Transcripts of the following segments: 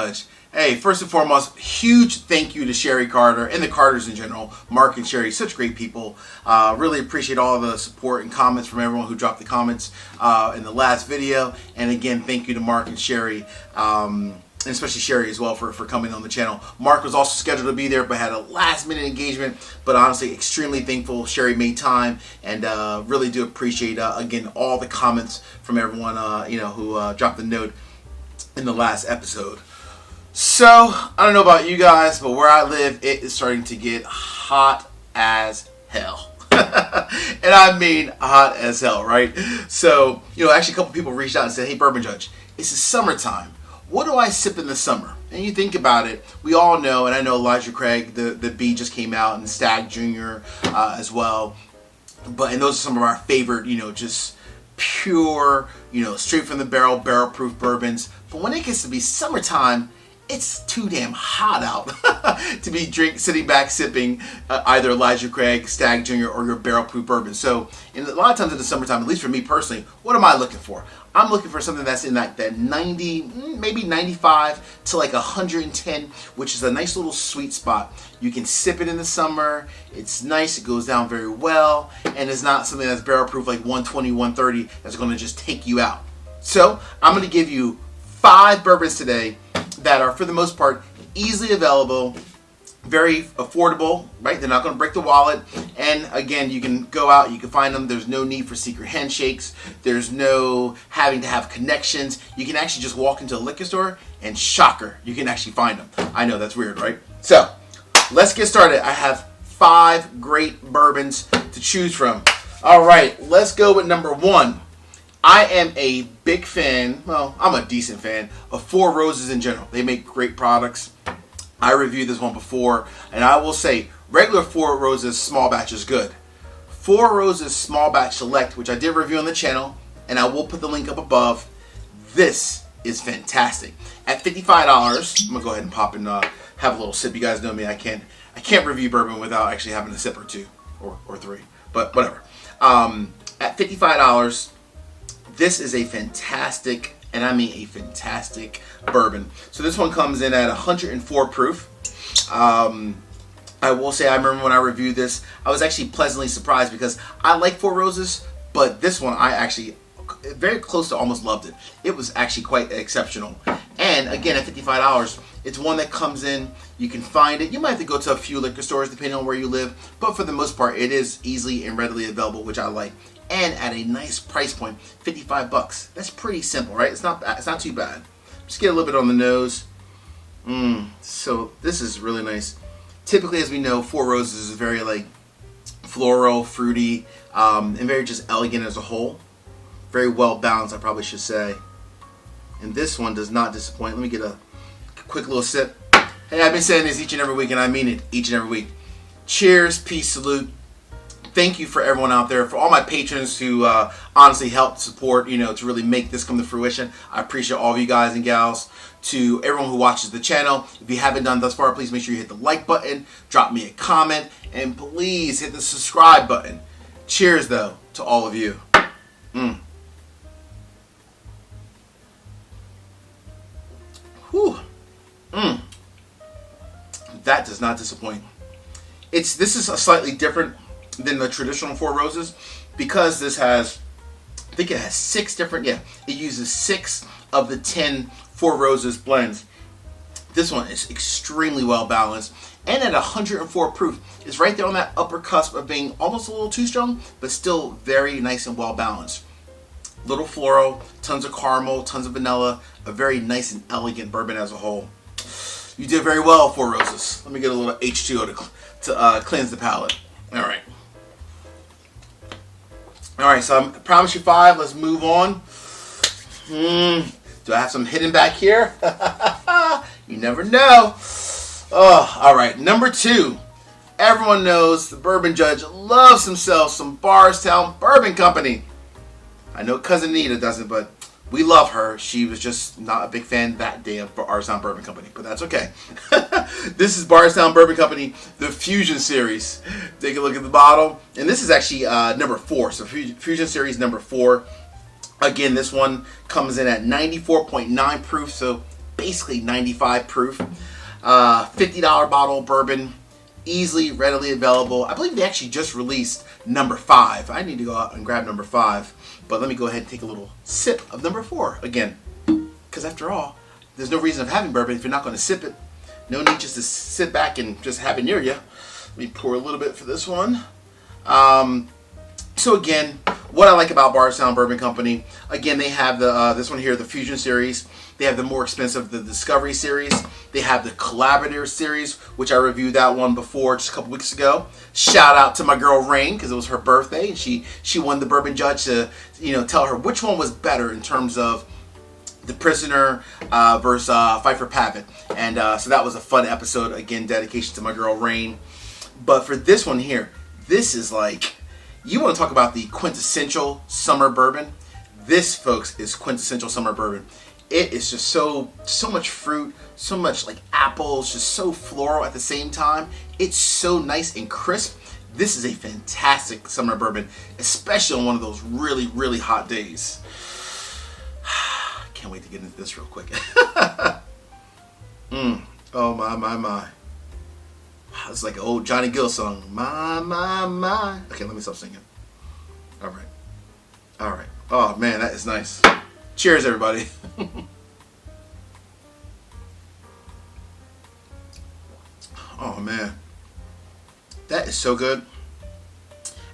Judge. Hey, first and foremost, huge thank you to Sherry Carter and the Carters in general. Mark and Sherry, such great people. Really appreciate all the support and comments from everyone who dropped the comments in the last video. And again, thank you to Mark and Sherry, and especially Sherry as well for coming on the channel. Mark was also scheduled to be there but had a last minute engagement. But honestly, extremely thankful Sherry made time, and really do appreciate, again, all the comments from everyone who dropped the note in the last episode. So, I don't know about you guys, but where I live, it is starting to get hot as hell. And I mean hot as hell, right? So, actually a couple people reached out and said, hey, Bourbon Judge, it's the summertime. What do I sip in the summer? And you think about it, we all know, and I know Elijah Craig, the B just came out, and Stag Jr. As well. And those are some of our favorite, just pure, straight from the barrel proof bourbons. But when it gets to be summertime, it's too damn hot out to be sitting back sipping either Elijah Craig, Stag Jr., or your barrel proof bourbon. So, a lot of times in the summertime, at least for me personally, what am I looking for? I'm looking for something that's in that 90, maybe 95 to like 110, which is a nice little sweet spot. You can sip it in the summer. It's nice. It goes down very well, and it's not something that's barrel proof like 120, 130 that's going to just take you out. So, I'm going to give you 5 bourbons today that are, for the most part, easily available, very affordable, right? They're not going to break the wallet. And again, you can go out, you can find them. There's no need for secret handshakes. There's no having to have connections. You can actually just walk into a liquor store and shocker, you can actually find them. I know that's weird, right? So let's get started. I have 5 great bourbons to choose from. All right, let's go with number 1. I am a big fan, well, I'm a decent fan of Four Roses in general. They make great products. I reviewed this one before, and I will say, regular Four Roses small batch is good. Four Roses small batch select, which I did review on the channel, and I will put the link up above. This is fantastic. At $55, I'm gonna go ahead and pop and have a little sip. You guys know me, I can't review bourbon without actually having a sip or 2 or 3, but whatever. At $55. This is a fantastic, and I mean a fantastic bourbon. So this one comes in at 104 proof. I will say, I remember when I reviewed this, I was actually pleasantly surprised because I like Four Roses, but this one I actually very close to almost loved it. It was actually quite exceptional. And again, at $55, it's one that comes in, you can find it. You might have to go to a few liquor stores depending on where you live, but for the most part, it is easily and readily available, which I like. And at a nice price point, $55. That's pretty simple, right? It's not too bad. Just get a little bit on the nose. So this is really nice. Typically, as we know, Four Roses is very like floral, fruity, and very just elegant as a whole. Very well balanced, I probably should say. And this one does not disappoint. Let me get a quick little sip. Hey, I've been saying this each and every week, and I mean it each and every week. Cheers, peace, salute. Thank you for everyone out there, for all my patrons who honestly helped support, to really make this come to fruition. I appreciate all of you guys and gals. To everyone who watches the channel, if you haven't done thus far, please make sure you hit the like button, drop me a comment, and please hit the subscribe button. Cheers, though, to all of you. Whew. That does not disappoint. This is a slightly different than the traditional Four Roses, because this has, I think it has 6 different, it uses 6 of the 10 Four Roses blends. This one is extremely well balanced, and at 104 proof, is right there on that upper cusp of being almost a little too strong, but still very nice and well balanced. Little floral, tons of caramel, tons of vanilla, a very nice and elegant bourbon as a whole. You did very well, Four Roses. Let me get a little H2O to cleanse the palate. All right. Alright, so I promised you 5. Let's move on. Do I have some hidden back here? You never know. Oh, alright. Number 2. Everyone knows the Bourbon Judge loves himself some Bardstown Bourbon Company. I know Cousin Nita doesn't, but we love her. She was just not a big fan that day of Bardstown Bourbon Company, but that's okay. This is Bardstown Bourbon Company, the Fusion Series. Take a look at the bottle. And this is actually number 4, so Fusion Series number 4. Again, this one comes in at 94.9 proof, so basically 95 proof. $50 bottle of bourbon, easily, readily available. I believe they actually just released number 5. I need to go out and grab number 5, but let me go ahead and take a little sip of number 4 again, because after all, there's no reason of having bourbon if you're not going to sip it. No need just to sit back and just have it near you. Let me pour a little bit for this one. So again, what I like about Bardstown Bourbon Company, again, they have the this one here, the Fusion Series. They have the more expensive, the Discovery Series. They have the Collaborator Series, which I reviewed that one before just a couple weeks ago. Shout out to my girl Rain, because it was her birthday, and she won the Bourbon Judge to tell her which one was better in terms of The Prisoner versus Pfeiffer Pavitt. And so that was a fun episode. Again, dedication to my girl Rain. But for this one here, this is like, you want to talk about the quintessential summer bourbon. This, folks, is quintessential summer bourbon. It is just so much fruit, so much like apples, just so floral at the same time. It's so nice and crisp. This is a fantastic summer bourbon, especially on one of those really, really hot days. Can't wait to get into this real quick. Oh my. It's like an old Johnny Gill song. My. Okay, let me stop singing. All right. Oh man, that is nice. Cheers, everybody. Oh man, that is so good.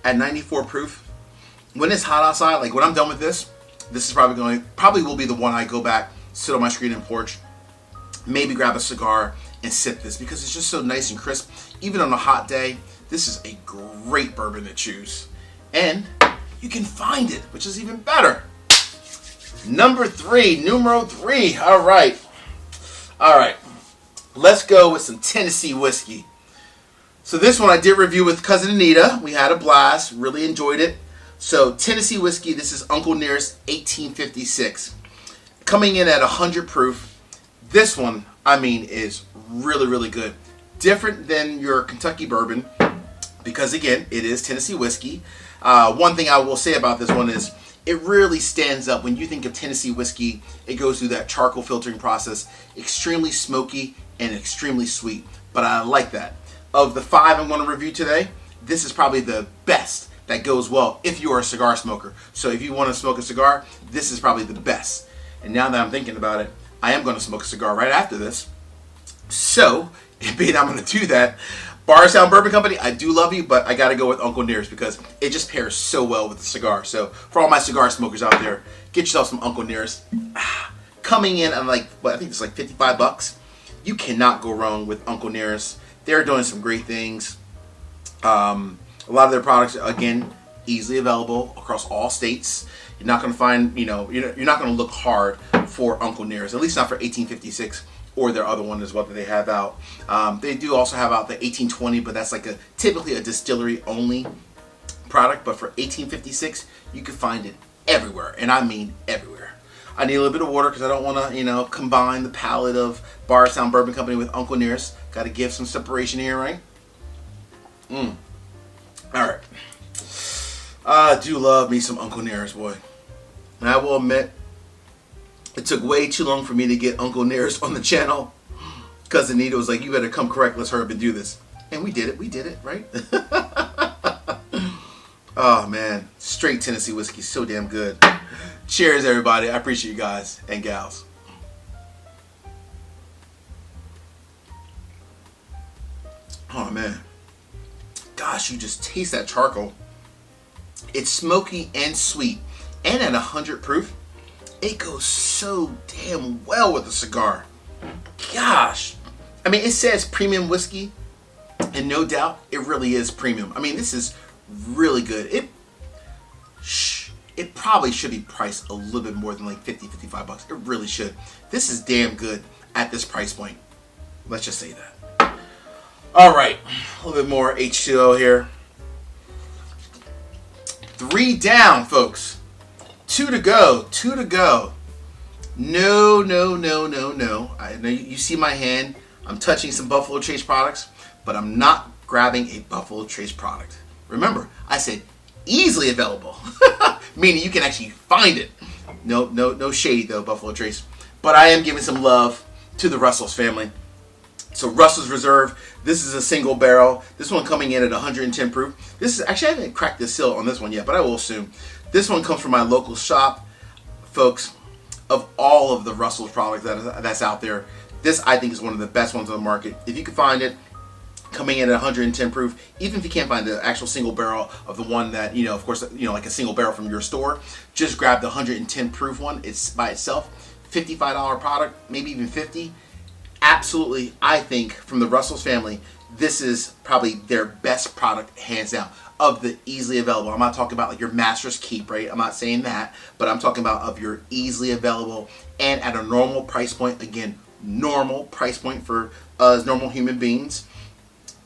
At 94 proof, when it's hot outside, like when I'm done with this is probably will be the one I go back, sit on my screen and porch, maybe grab a cigar and sip this, because it's just so nice and crisp. Even on a hot day, this is a great bourbon to choose, and you can find it, which is even better. Numero 3. All right. Let's go with some Tennessee whiskey. So this one I did review with Cousin Anita. We had a blast. Really enjoyed it. So Tennessee whiskey. This is Uncle Nearest 1856. Coming in at 100 proof. This one, I mean, is really, really good. Different than your Kentucky bourbon, because again, it is Tennessee whiskey. One thing I will say about this one is it really stands up. When you think of Tennessee whiskey, it goes through that charcoal filtering process. Extremely smoky and extremely sweet. But I like that. Of the 5 I'm going to review today, this is probably the best that goes well if you're a cigar smoker. So if you want to smoke a cigar, this is probably the best. And now that I'm thinking about it, I am going to smoke a cigar right after this. So, being I'm going to do that, Bardstown Bourbon Company, I do love you, but I got to go with Uncle Nearest because it just pairs so well with the cigar. So, for all my cigar smokers out there, get yourself some Uncle Nearest. Coming in at I think it's like $55. You cannot go wrong with Uncle Nearest. They're doing some great things. A lot of their products, again, easily available across all states. You're not going to find, you're not going to look hard for Uncle Nearest, at least not for 1856 or their other one as well that they have out. They do also have out the 1820, but that's like typically a distillery only product. But for 1856, you can find it everywhere, and I mean everywhere. I need a little bit of water because I don't want to, combine the palate of Bardstown Bourbon Company with Uncle Nearest. Got to give some separation here, right? All right. I do love me some Uncle Nearest, boy. And I will admit, it took way too long for me to get Uncle Nearest on the channel. Cousin Anita was like, you better come correct, let's hurry up and do this. And we did it, right? Oh man, straight Tennessee whiskey, so damn good. Cheers, everybody. I appreciate you guys and gals. Oh man. Gosh, you just taste that charcoal. It's smoky and sweet. And at 100 proof, it goes so damn well with the cigar. Gosh. I mean, it says premium whiskey, and no doubt, it really is premium. I mean, this is really good. It probably should be priced a little bit more than like $50-$55. It really should. This is damn good at this price point. Let's just say that. All right, a little bit more H2O here. 3 down, folks. 2 to go. 2 to go. No. I know you see my hand. I'm touching some Buffalo Trace products, but I'm not grabbing a Buffalo Trace product. Remember, I said easily available, meaning you can actually find it. No shade though, Buffalo Trace. But I am giving some love to the Russell's family. So Russell's Reserve, this is a single barrel. This one coming in at 110 proof. This is actually, I haven't cracked the seal on this one yet, but I will soon. This one comes from my local shop. Folks, of all of the Russell's products that's out there, this I think is one of the best ones on the market. If you can find it, coming in at 110 proof, even if you can't find the actual single barrel of the one that, of course, like a single barrel from your store, just grab the 110 proof one. It's by itself, $55 product, maybe even 50. Absolutely, I think from the Russell's family, this is probably their best product, hands down, of the easily available. I'm not talking about like your master's keep, right? I'm not saying that, but I'm talking about of your easily available and at a normal price point. Again, normal price point for us normal human beings.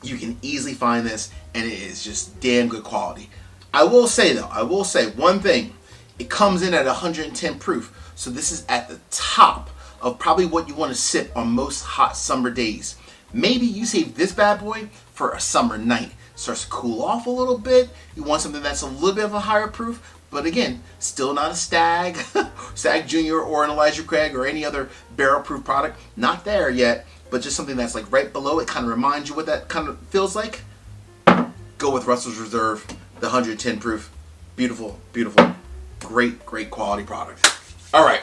You can easily find this, and it is just damn good quality. I will say though, one thing. It comes in at 110 proof, so this is at the top of probably what you want to sip on most hot summer days. Maybe you save this bad boy for a summer night. Starts to cool off a little bit. You want something that's a little bit of a higher proof, but again, still not a Stag, Stag Junior or an Elijah Craig or any other barrel proof product. Not there yet, but just something that's like right below it, kind of reminds you what that kind of feels like. Go with Russell's Reserve, the 110 proof. Beautiful, beautiful, great quality product. All right.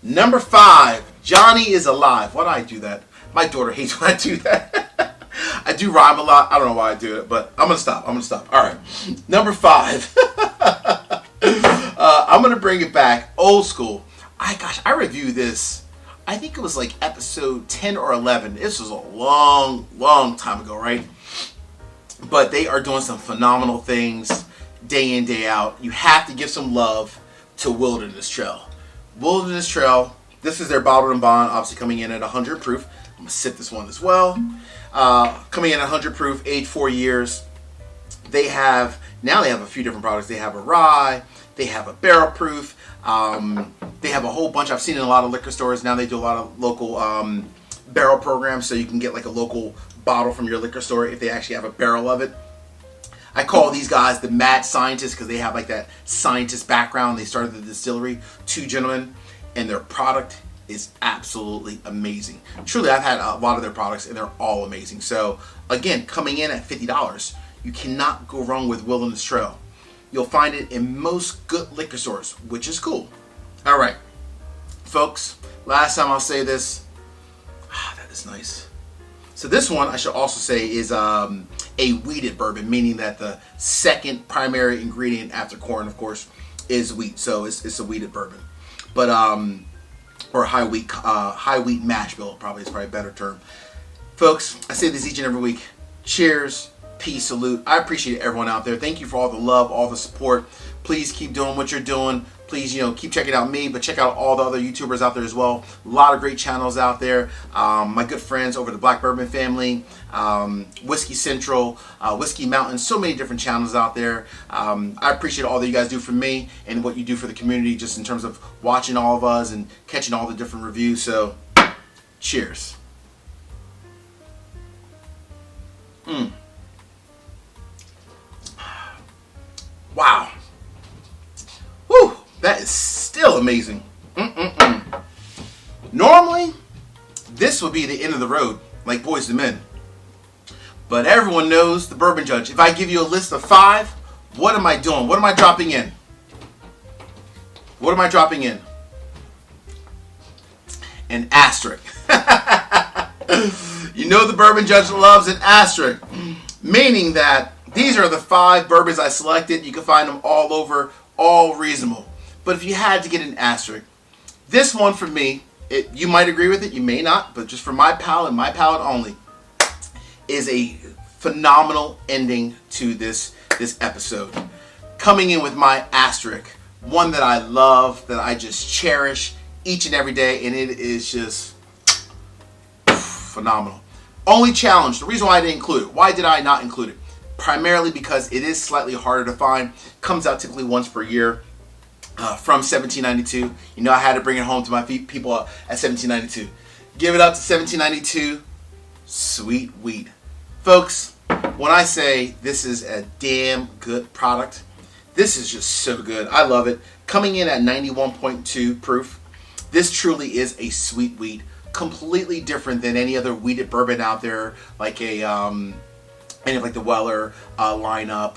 Number 5, Johnny is alive. Why do I do that? My daughter hates when I do that. I do rhyme a lot. I don't know why I do it, but I'm going to stop. All right. Number 5. I'm going to bring it back old school. I reviewed this. I think it was like episode 10 or 11. This was a long time ago, right? But they are doing some phenomenal things day in, day out. You have to give some love to Wilderness Trail. Wilderness Trail, this is their bottled and bond, obviously coming in at 100 proof. I'm going to sip this one as well. Coming in at 100 proof, aged 4 years. They have a few different products. They have a rye, they have a barrel proof, they have a whole bunch. I've seen in a lot of liquor stores. Now they do a lot of local barrel programs, so you can get like a local bottle from your liquor store if they actually have a barrel of it. I call these guys the mad scientists because they have like that scientist background. They started the distillery, 2 gentlemen, and their product is absolutely amazing. Truly, I've had a lot of their products and they're all amazing. So again, coming in at $50, you cannot go wrong with Wilderness Trail. You'll find it in most good liquor stores, which is cool. All right, folks, last time I'll say this. That is nice. So this one, I should also say, is a wheated bourbon, meaning that the second primary ingredient after corn, of course, is wheat. So it's a wheated bourbon, but or high wheat mash bill probably is probably a better term. Folks, I say this each and every week. Cheers, peace, salute. I appreciate everyone out there. Thank you for all the love, all the support. Please keep doing what you're doing. Please, keep checking out me, but check out all the other YouTubers out there as well. A lot of great channels out there. My good friends over the Black Bourbon family, Whiskey Central, Whiskey Mountain, so many different channels out there. I appreciate all that you guys do for me and what you do for the community, just in terms of watching all of us and catching all the different reviews. So, cheers. Wow. Whew, that is still amazing. Normally, this would be the end of the road, like Boys to Men. But everyone knows the Bourbon Judge. If I give you a list of 5, what am I doing? What am I dropping in? What am I dropping in? An asterisk. The Bourbon Judge loves an asterisk. Meaning that these are the 5 bourbons I selected. You can find them all over, all reasonable. But if you had to get an asterisk, this one for me, you might agree with it, you may not, but just for my palate and my palate only, is a phenomenal ending to this episode. Coming in with my asterisk, one that I love, that I just cherish each and every day, and it is just phenomenal. Only challenge, the reason why I didn't include it. Why did I not include it? Primarily because it is slightly harder to find. Comes out typically once per year. From 1792. I had to bring it home to my people at 1792. Give it up to 1792. Sweet wheat. Folks, when I say this is a damn good product, this is just so good. I love it. Coming in at 91.2 proof. This truly is a sweet wheat. completely different than any other wheated bourbon out there, like any of like the Weller lineup,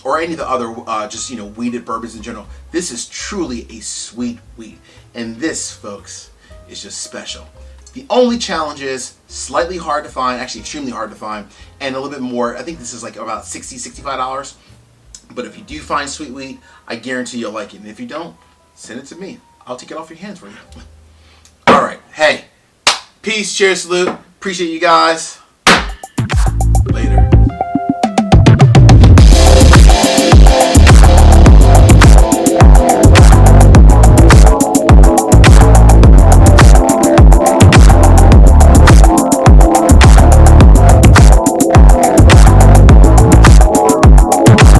or any of the other just wheated bourbons in general. This is truly a sweet wheat, and this, folks, is just special. The only challenge is slightly hard to find, actually extremely hard to find, and a little bit more. I think this is like about $65. But if you do find sweet wheat, I guarantee you'll like it. And if you don't, send it to me. I'll take it off your hands for you. All right. Hey, peace, cheers, salute. Appreciate you guys.